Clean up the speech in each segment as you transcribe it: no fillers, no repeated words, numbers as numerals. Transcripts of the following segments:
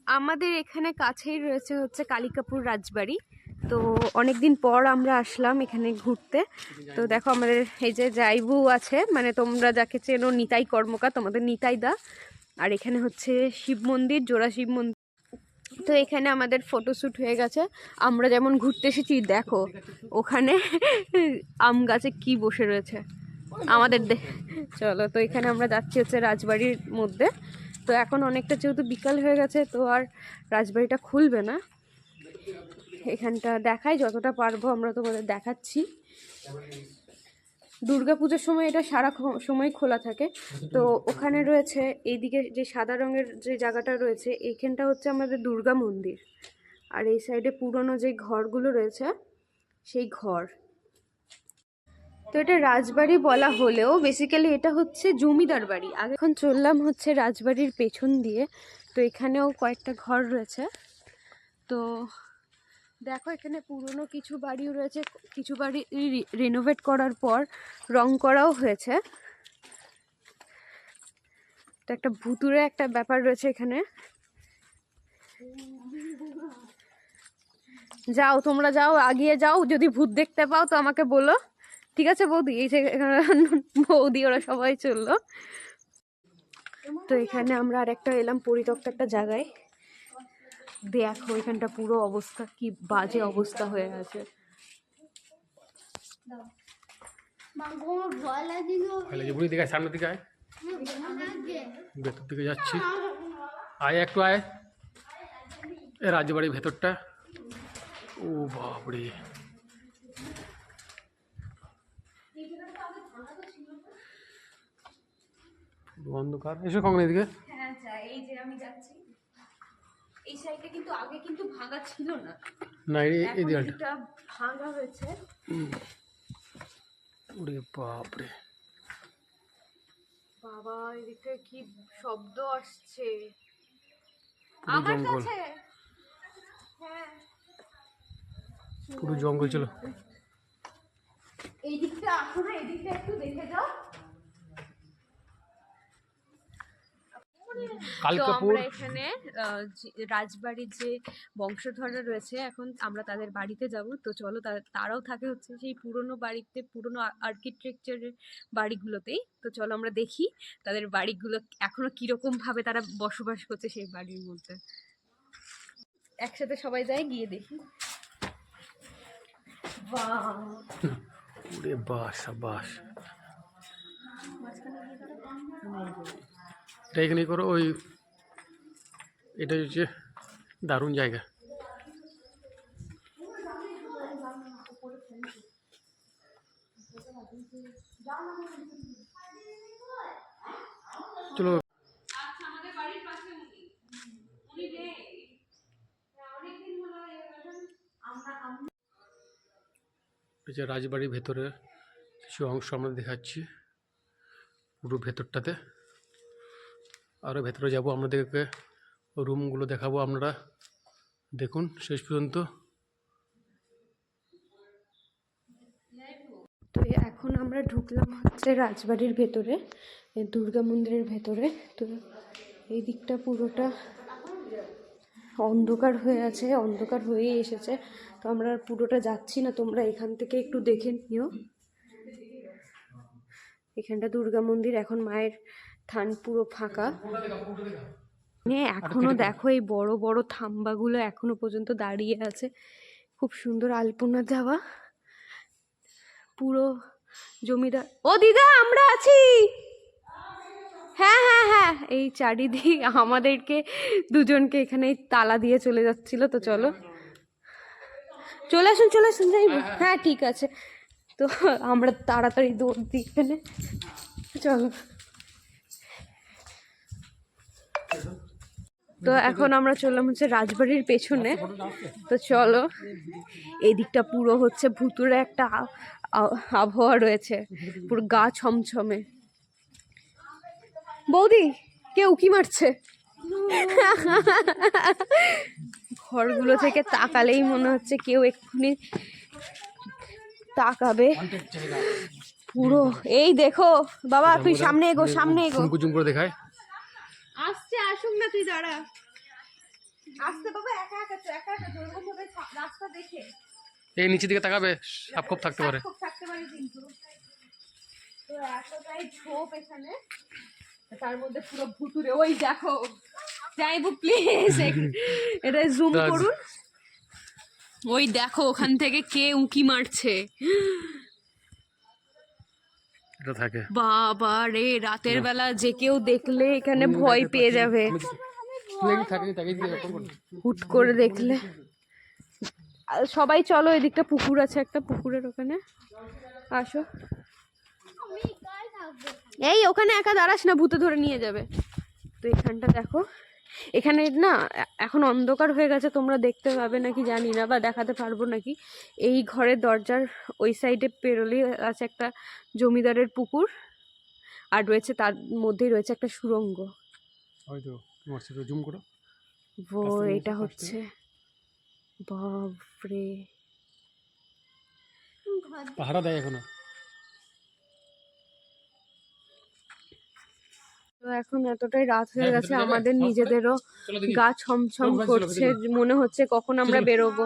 আমাদের এখানে কাছেই রয়েছে হচ্ছে কালিকাপুর রাজবাড়ি। তো অনেকদিন পর আমরা আসলাম এখানে ঘুরতে। তো দেখো আমাদের এই যে জাইবু আছে, মানে তোমরা যাকে চেনো নিতাই কর্মকার, তোমাদের নিতাই দা। আর এখানে হচ্ছে শিব মন্দির, জোড়া শিব মন্দির। তো এখানে আমাদের ফটোশ্যুট হয়ে গেছে। আমরা যেমন ঘুরতে এসেছি, দেখো ওখানে আম গাছে কি বসে রয়েছে আমাদের চলো, তো এখানে আমরা যাচ্ছি হচ্ছে রাজবাড়ির মধ্যে। তো এখন অনেকটা যেহেতু বিকাল হয়ে গেছে, তো আর রাজবাড়িটা খুলবে না। এখানটা দেখাই যতটা পারবো আমরা তোমাদের দেখাচ্ছি। দুর্গাপুজোর সময় এটা সারা সময় খোলা থাকে। তো ওখানে রয়েছে এইদিকে যে সাদা রঙের যে জায়গাটা রয়েছে, এইখানটা হচ্ছে আমাদের দুর্গা মন্দির। আর এই সাইডে পুরনো যে ঘরগুলো রয়েছে সেই ঘর। তো এটা রাজবাড়ি বলা হলেও বেসিক্যালি এটা হচ্ছে জমিদার বাড়ি। আগে এখন চললাম হচ্ছে রাজবাড়ির পেছন দিয়ে। তো এখানেও কয়েকটা ঘর রয়েছে। তো দেখো এখানে পুরনো কিছু বাড়িও রয়েছে, কিছু বাড়ি রিনোভেট করার পর রং করাও হয়েছে। তো একটা ভুতুরে একটা ব্যাপার রয়েছে এখানে। যাও তোমরা যাও, আগিয়ে যাও, যদি ভূত দেখতে পাও তো আমাকে বলো, ঠিক আছে বৌদি? এই যে বৌদি ওরা সবাই চললো। তো এখানে আমরা আরেকটা এলাম পরিত্যক্ত একটা জায়গায়। দেখো এখানটা পুরো অবস্থা কি বাজে অবস্থা হয়ে আছে। সামনের দিকে আয়, ভেতর দিকে যাচ্ছি। আয় একটু আয়, এ রাজবাড়ির ভেতরটা। ও বাপরে, অন্ধকার। এসো কখন এদিকে। হ্যাঁ এই যে আমি যাচ্ছি এই সাইডে, কিন্তু আগে কিন্তু ভাঙা ছিল না। না এই দিকটা ভাঙা হয়েছে। ওরে বাপরে, বাবা এদিকে কি শব্দ আসছে পুরো আমার জঙ্গল, কাছে। হ্যাঁ পুরো জঙ্গল ছিল। এই দিকটা আসো না, এই দিকটা একটু দেখে যাও। তো আমরা এখানে রাজবাড়ির যে বংশধররা রয়েছে, এখন আমরা তাদের বাড়িতে যাব। তো চলো, তারাও থাকে হচ্ছে সেই পুরনো বাড়িতে, পুরনো আর্কিটেকচারের বাড়িগুলোতেই। তো চলো আমরা দেখি তাদের বাড়িগুলো এখনো কিরকম ভাবে তারা বসবাস করছে সেই বাড়ির মধ্যে। একসাথে সবাই যায়, গিয়ে দেখি। ওরে বাস বাস, এটা এখানে করো। ওই এটা হচ্ছে দারুণ জায়গা। চলো, এই যে রাজবাড়ির ভেতরে কিছু অংশ আমরা দেখাচ্ছি, পুরো ভেতরটাতে। আরও ভেতরে যাব, আপনাদেরকে রুমগুলো দেখাবো, আপনারা দেখুন শেষ পর্যন্ত। তো এখন আমরা ঢুকলাম হচ্ছে রাজবাড়ির ভেতরে, দুর্গা মন্দিরের ভেতরে। তো এই দিকটা পুরোটা অন্ধকার হয়ে আছে, অন্ধকার হয়েই এসেছে। তো আমরা পুরোটা যাচ্ছি না, তোমরা এখান থেকে একটু দেখে নিও। এখানটা দুর্গা মন্দির, এখন মায়ের থান পুরো ফাঁকা। এখনো দেখো এই বড় বড় থাম্বাগুলো এখনো পর্যন্ত দাঁড়িয়ে আছে। খুব সুন্দর আলপনা দেওয়া, পুরো জমিদার। ও দিদা আমরা আছি। হ্যাঁ হ্যাঁ হ্যাঁ, এই চারিদিক আমাদেরকে দুজনকে এখানে তালা দিয়ে চলে যাচ্ছিল। তো চলো চলে আসুন যাইব। হ্যাঁ ঠিক আছে, তো আমরা তাড়াতাড়ি দৌড় দিই এখানে। চলো, তো এখন আমরা চললাম হচ্ছে রাজবাড়ির পেছনে। তো চলো, এই দিকটা পুরো হচ্ছে ভুতুরে একটা আবহাওয়া রয়েছে, পুরো গা ছমছমে। বৌদি কে উকি মারছে? ঘরগুলো থেকে তাকালেই মনে হচ্ছে কেউ এক্ষুনি তাকাবে পুরো। এই দেখো বাবা, তুই সামনে এগো, সামনে এগো। জুম করে দেখায়। আসছে, আসুক না, তুই দাঁড়া। আসতে বাবা, একা একা তো, একা একা তো, ওরকম ভাবে রাস্তা দেখে এই নিচের দিকে তাকাবে, সাপ খোপ থাকতে পারে। খুব থাকতে পারে কিন্তু। তো এতটাই ঝোপ এখানে, তার মধ্যে পুরো ভুতুরে। ওই দেখো, যাইবো প্লিজ এটা জুম করুন। ওই দেখো ওখান থেকে কে উঁকি মারছে। এটা থাকে বাবা রে, রাতের বেলা যে কেউ দেখলে এখানে ভয় পেয়ে যাবে, হুট করে দেখলে। সবাই চলো, এদিকটা পুকুর আছে একটা, পুকুরের ওখানে আসো। এই ওখানে একা দাঁড়াস না, ভূতে ধরে নিয়ে যাবে। তো এখানটা দেখো, এখানে না এখন অন্ধকার হয়ে গেছে, তোমরা দেখতে পাবে নাকি জানি না, বা দেখাতে পারবো নাকি। এই ঘরের দরজার ওই সাইডে পেরোলেই আছে একটা জমিদারের পুকুর, আর রয়েছে তার মধ্যেই রয়েছে একটা সুড়ঙ্গ। জুম করো। এটা হচ্ছে, বাপরে, পাহাড়া দেয় এখনো। তো এখন এতটাই রাত হয়ে গেছে, আমাদের নিজেদেরও গা ছমছম করছে, মনে হচ্ছে কখন আমরা বেরোবো।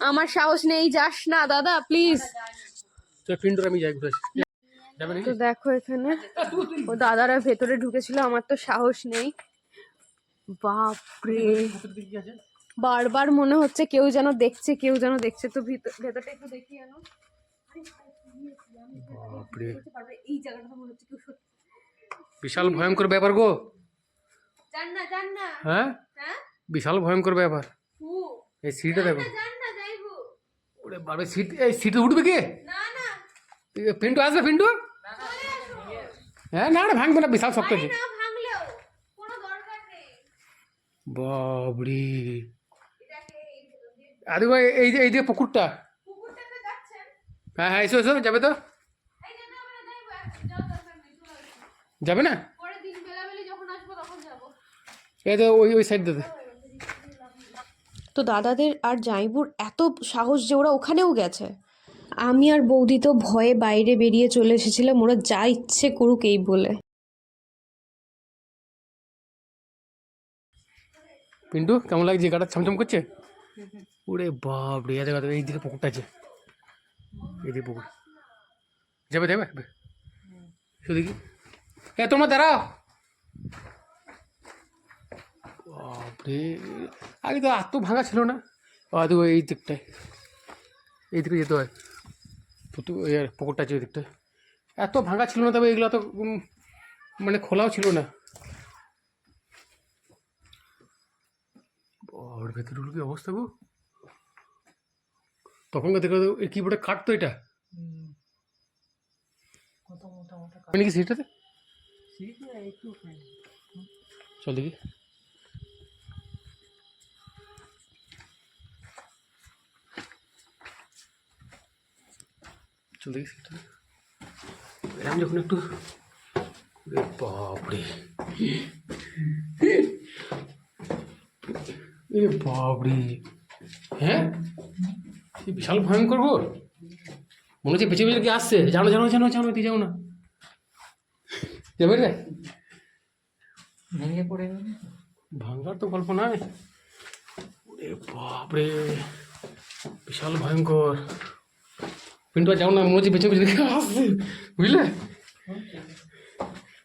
আমার সাহস নেই, যাস না দাদা প্লিজ। তো দেখো এখানে ও দাদারা ভেতরে ঢুকেছিল, আমার তো সাহস নেই। বাপরে, বারবার মনে হচ্ছে কেউ যেন দেখছে, কেউ যেন দেখছে। তো ভেতরটা একটু দেখি জানো। এই জায়গাটা মনে হচ্ছে কেউ সত্যি। বিশাল ভয়ঙ্কর ব্যাপার গো। জান না, জান না। হ্যাঁ, বিশাল ভয়ঙ্কর ব্যাপার। এই সিটটা দেখো। জান না, যাইবো। ওরে বাবা, সিট, এই সিটে উঠবে কে? না না, পিন্টু আসবে, পিন্টু। হ্যাঁ, না না, ভাঙবে না, বিশাল শক্ত আছে। না ভাঙলেও কোনো দরকার নেই। বাবরে, আরে ভাই, এই যে পুকুরটা। পুকুরটাতে যাচ্ছেন? হ্যাঁ হ্যাঁ, এসো এসো, যাবে তো? এই যেতে হবে না, যাইবো, এখন যাওয়ার দরকার নেই, চলে আসো। যাবে না? পরের দিন বেলাবেলি যখন আসবো তখন যাবো। এই তো ওই সাইড দিতে। তো দাদাদের আর জাইবুর এত সাহস যে ওরা ওখানেও গেছে। আমি আর বৌদি তো ভয়ে বাইরে বেরিয়ে চলে এসেছিলাম, ওরা যা ইচ্ছে করুক এই বলে। পিন্টু, কেমন লাগছে? গাটা ছমছম করছে? ওরে বাপ রে, এই দিকে পুকুরটা আছে, এই দিকে পুকুর। যাবে যাবে শুধু কি? হ্যাঁ, তোমরা দাঁড়াও। বাপরে, আগে তো এত ভাঙা ছিল না। দেখো এই দিকটায়, এই দিকে যেতে হয়, পুকুরটা আছে ওই দিকটায়। এত ভাঙা ছিল না, তবে এগুলো তো মানে খোলাও ছিল না। ওর ভেতরে কি অবস্থা গো! তখনকার দেখো কি বড় কাটতো এটা, নাকি সিটটাতে। চল দেখি। চল দেখি সিটটা। এরকম যখন একটু, বাপরে, এ বাপরে, হ্যাঁ, বিশাল ভয়ঙ্কর গো। মনে হচ্ছে পেছনে পেছনে কি আসছে। জানো জানো জানো জানো, তুই যাও না, যাবে রে। ভেঙে পড়ে ভাঙার তো গল্প নাই। ওরে বাপরে, বিশাল ভয়ঙ্কর। পিন্টু যাও না, মনে হচ্ছে পেছনে পেছনে আসছে, বুঝলে?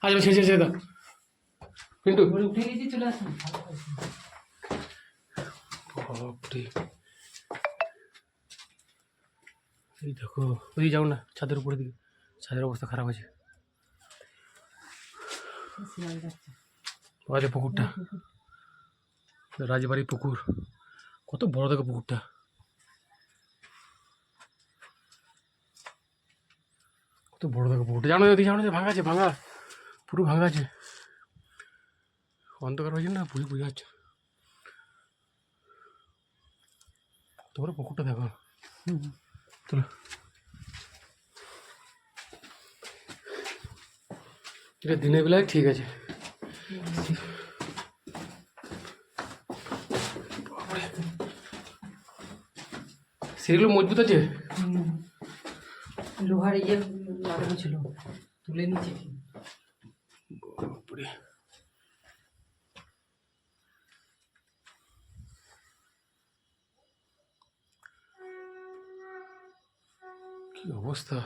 আচ্ছা, ছেড়ে ছেড়ে দাও পিন্টু, উঠে গেছি, চলে আসুন। বাপরে, এই দেখো, ওই যাও না, ছাদের উপরের দিকে, ছাদের অবস্থা খারাপ আছে। আরে পুকুরটা, রাজবাড়ি পুকুর, কত বড় দেখো পুকুরটা। কত বড় দেখো পুকুরটা, জানো যদি জানো যে ভাঙা আছে, ভাঙা, পুরো ভাঙা আছে। অন্ধকার হয়েছে না, বুঝে যাচ্ছে। তোমরা পুকুরটা দেখো। চলো, এটা দিনের বেলায় ঠিক আছে। সেগুলো মজবুত আছে, লোহার ইয়ে লাগানো ছিল, তুলে নিচ্ছে। বাপরে, অবস্থা।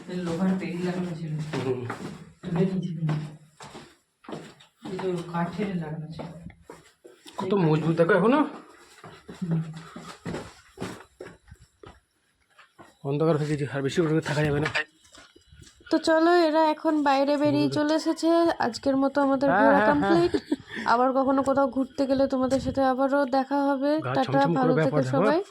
এই লোহার বেড়ি লাগানো ছিল, হুম। তুলে নিয়েছি কিন্তু। এই তো কাঠের লাগানো ছিল। কত মজবুত দেখো এখনো। অন্ধকার হয়ে গেছে, আর বেশি করে থাকা যাবে না। তো চলো, এরা এখন বাইরে বেরিয়ে চলে এসেছে। আজকের মতো আমাদের হ্যাঁ, ঘোরা হ্যাঁ, কমপ্লিট। আবার কখনো কোথাও ঘুরতে গেলে তোমাদের সাথে আবারও দেখা হবে। গা টাটা, ছমছম করে ভালো ব্যাপার থেকো দেখো। সবাই।